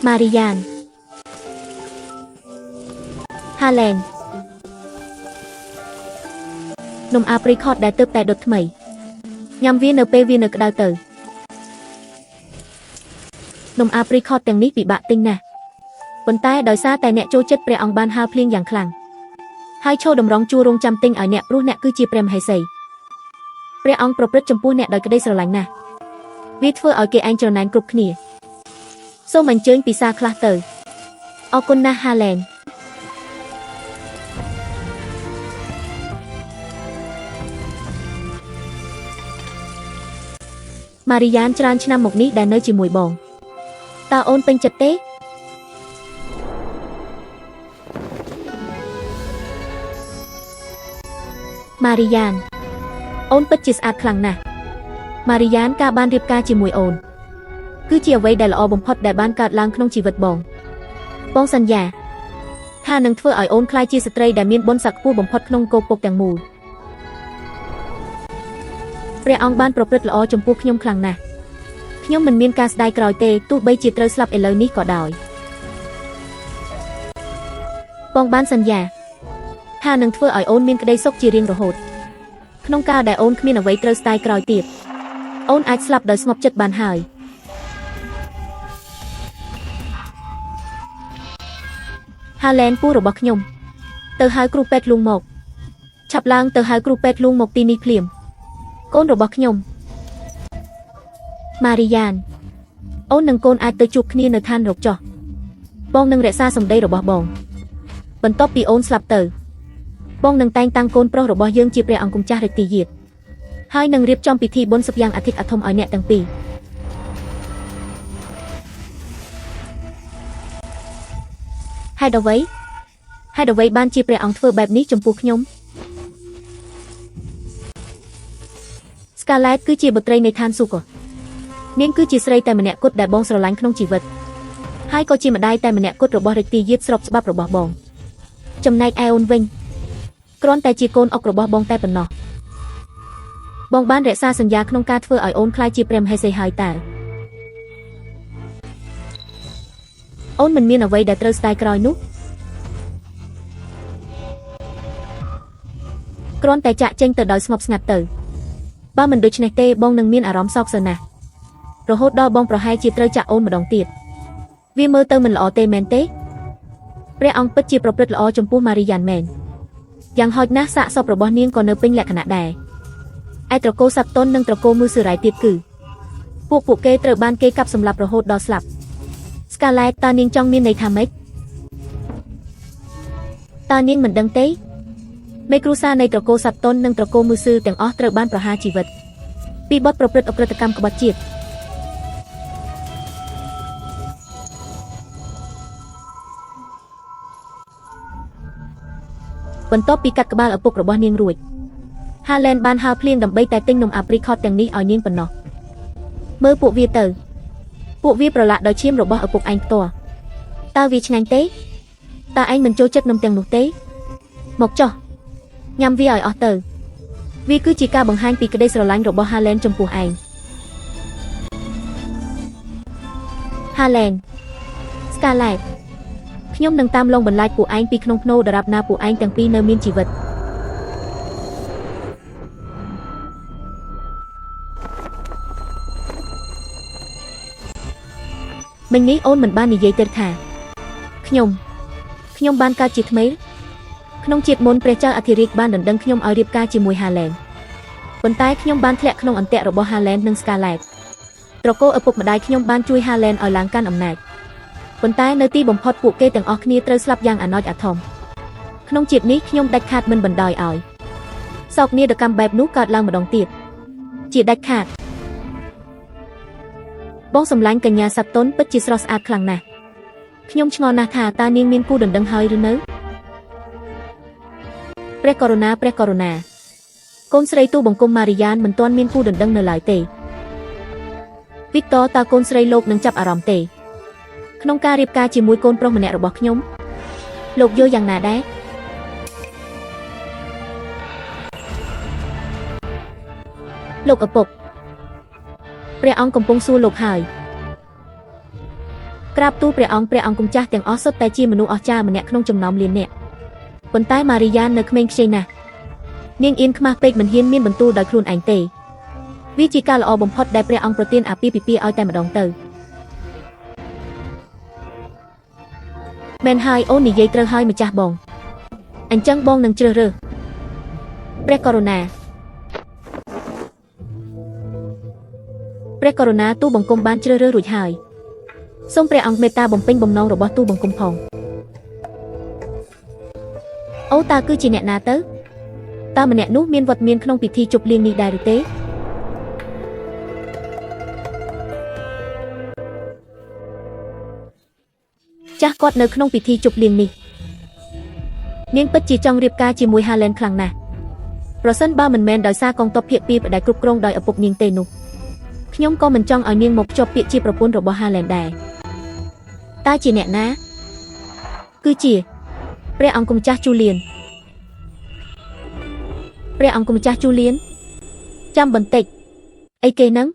Marian Haaland นม apricot ដែលទើបតែដុតថ្មីញ៉ាំវានៅពេលវានៅក្តៅទៅនំ apricot ទាំងនេះពិបាកទិញណាស់ប៉ុន្តែដោយសារតែអ្នកចូលចិត្តព្រះអង្គបានហើរភ្លៀងយ៉ាងខ្លាំងហើយឈរតម្រង់ជួររងចាំទិញឲ្យអ្នកព្រោះអ្នកគឺជាព្រះមហេសីព្រះអង្គប្រព្រឹត្តចំពោះអ្នកដោយក្តីស្រឡាញ់ណាស់វាធ្វើឲ្យគេឯងច្រណែនគ្រប់គ្នាសូមអញ្ជើញពិសាខ្លះទៅអរគុណណាស់ Haaland Marian ច្រើនឆ្នាំមកនេះដែលនៅជាមួយបងតើអូនពេញចិត្តទេMarian អូនពិតជាស្អាតខ្លាំងណាស់ Marian ការបានរៀបការជាមួយអូនគឺជាអ្វីដែលល្អបំផុតដែលបានកើតឡើងក្នុងជីវិតបងសន្យាថានឹងធ្វើឲ្យអូនក្លាយជាស្ត្រីដែលមានបុណ្យស័ក្តិខ្ពស់បំផុតក្នុងគោកពុកទាំងមូលព្រះអង្គបានប្រព្រឹត្តល្អចំពោះខ្ញុំខ្លាំងណាស់ខ្ញុំមិនមានការស្ដាយក្រោយទេទោះបីជាត្រូវស្លាប់ឥឡូវនេះក៏ដោយបងបានសន្យាថានឹងធ្វើឲ្យអូនមានក្តីសុខជារៀងរហូតក្នុងកាលដែលអូនគ្មានអ្វីត្រូវស្ដាយក្រោយទៀតអូនអាចស្លាប់ដោយស្ងប់ចិត្តបានហើយHaaland ពូរបស់ខ្ញុំទៅហៅគ្រូពេទ្យលួងមកឆាប់ឡើងទៅហៅគ្រូពេទ្យលួងមកទីនេះភ្លាមកូនរបស់ខ្ញុំ Marian អូននិងកូនអាចទៅជួបគ្នានៅឋានរកចុះបងនឹងរក្សាសម្ដីរបស់បងបន្ទាប់ពីអូនស្លាប់ទៅបងនឹងតែងតាំងកូនប្រុសរបស់យើងជាព្រះអង្គម្ចាស់រាជយាទហើយនឹងរៀបចំពិធីបុណ្យសពយ៉ាងអធិកអធមឲ្យអ្នកទាំងពីរហេតុអ្វីបានជាព្រះអង្គធ្វើបែបនេះចំពោះខ្ញុំ Scarlett គឺជាបុត្រីនៃឋានសួគ៌នាងគឺជាស្រីតែម្នាក់គត់ដែលបងស្រឡាញ់ក្នុងជីវិតហើយក៏ជាម្ដាយតែម្នាក់គត់របស់រាជយាទស្របច្បាប់របស់បងចំណែកឯអូនវិញគ្រាន់តែជាកូនអុករបស់បងតែប៉ុណ្ណោះបងបានរក្សាសញ្ញាក្នុងការធ្វើឲ្យអូនក្លាយជាព្រះមហេសីហើយតើអូនមិនមានអ្វីដែលត្រូវស្ដាយក្រោយនោះគ្រាន់តែចាក់ចេញទៅដោយស្ងប់ស្ងាត់ទៅបើមិនដូច្នេះទេបងនឹងមានអារម្មណ៍សោកសៅណាស់រហូតដល់បងប្រហែលជាត្រូវចាក់អូនម្ដងទៀតវាមើលទៅមិនល្អទេមែនទេព្រះអង្គពិតជាប្រព្រឹត្តល្អចំពោះ Marian មែនយ៉ាងហោចណាស់សាកសពរបស់នាងក៏នៅពេញលក្ខណៈដែរឯត្រកូលសាប់តុននិងត្រកូលមឺស៊ឺរ៉ៃទៀតគឺពួកគេត្រូវបានគេកាប់សម្លាប់រហូតដល់ស្លាប់ Scarlett តើនាងចង់មានន័យថាម៉េចតើនាងមិនដឹងទេមេគ្រួសារនៃត្រកូលសាប់តុននិងត្រកូលមឺស៊ឺទាំងអស់ត្រូវបានប្រហារជីវិតពីបទប្រព្រឹត្តអក្រិតកម្មក្បត់ជាតិបន្ទាប់ពីកាត់ក្បាលឪពុករបស់នាងរួច Haaland បានហើរភ្លៀងដើម្បីតែទិញនំ apricot ទាំងនេះឲ្យនាងប៉ុណ្ណោះមើលពួកវាទៅពួកវាប្រឡាក់ដោយឈាមរបស់ឪពុកឯងផ្ទាល់តើវាឆ្ងាញ់ទេតើឯងមិនចូលចិត្តនំទាំងនោះទេមកចុះញ៉ាំវាឲ្យអស់ទៅវាគឺជាការបង្ហាញពីក្តីស្រឡាញ់របស់ Haaland ចំពោះឯង Haaland Scarlett ខ្ញុំនឹងតាមលងបន្លាចពួកឯងពីក្នុងភ្នូរដរាបណាពួកឯងទាំងពីរនៅមានជីវិតមិញនេះអូនមិនបាននិយាយទៅថាខ្ញុំបានកើតជាថ្មីក្នុងជាតិមុនព្រះចៅអធិរាជបានដណ្ដឹងខ្ញុំឲ្យរៀបការជាមួយ Haaland ប៉ុន្តែខ្ញុំបានធ្លាក់ក្នុងអន្ទាក់របស់ Haaland និង Scarlett ត្រកូលឪពុកម្ដាយខ្ញុំបានជួយ Haaland ឲ្យឡើងកាន់អំណាចប៉ុន្តែនៅទីបំផុតពួកគេទាំងអស់គ្នាត្រូវស្លាប់យ៉ាងអាណោចអាធំក្នុងជាតិនេះខ្ញុំដាច់ខាតមិនបណ្ដោយឲ្យសោកនាដកម្មបែបនោះកើតឡើងម្ដងទៀតជាដាច់ខាតបងសម្លាញ់កញ្ញាសាប់តុនពិតជាស្រស់ស្អាតខ្លាំងណាស់ខ្ញុំឆ្ងល់ណាស់ថាតើនាងមានគូដណ្ដឹងហើយឬនៅព្រះករុណាកូនស្រីទូបង្គំ Marian មិនទាន់មានគូដណ្ដឹងនៅឡើយទេ Victor តើកូនស្រីលោកនឹងចាប់អារម្មណ៍ទេក្នុងការរៀបការជាមួយកូនប្រុសម្នាក់របស់ខ្ញុំលោកយល់យ៉ាងណាដែរលោកឪពុកព្រះអង្គកំពុងសួរលោកហើយ ក្រាបទូលព្រះអង្គគង់ចាស់ទាំងអស់សុទ្ធតែជាមនុស្សអស្ចារ្យម្នាក់ក្នុងចំណោមលានអ្នកប៉ុន្តែម៉ារីយ៉ានៅក្មេងខ្ចីណាស់នាងអៀនខ្មាស់ពេកមិនហ៊ានមានបន្ទូលដោយខ្លួនឯងទេវាជាការល្អបំផុតដែលព្រះអង្គប្រទានអាពាហ៍ពិពាហ៍ឲ្យតែម្ដងទៅមែនហើយអូននិយាយត្រូវហើយម្ចាស់បងអញ្ចឹងបងនឹងជ្រើសរើសព្រះករុណាទូបង្គំបានជ្រើសរើសរួចហើយសូមព្រះអង្គមេត្តាបំពេញបំណងរបស់ទូបង្គំផងអូតើគឺជាអ្នកណាទៅតើម្នាក់នោះមានវត្តមានក្នុងពិធីជប់លៀងនេះដែរឬទេចាស់គាត់នៅក្នុងពិធីជប់លៀងនេះនាងពិតជាចង់រៀបការជាមួយហាឡែនខ្លាំងណាស់ប្រសិនបើមិនមែនដោយសារកងទ័ពភាគពីរដែលគ្រប់គ្រងដោយឪពុកនាងទេនោះខ្ញុំក៏មិនចង់ឲ្យនាងមកភ្ជាប់ពាក្យជាប្រពន្ធរបស់ហាឡែនដែរតើជាអ្នកណាគឺជាព្រះអង្គម្ចាស់ជូលៀនព្រះអង្គម្ចាស់ជូលៀនចាំបន្តិចអីគេហ្នឹង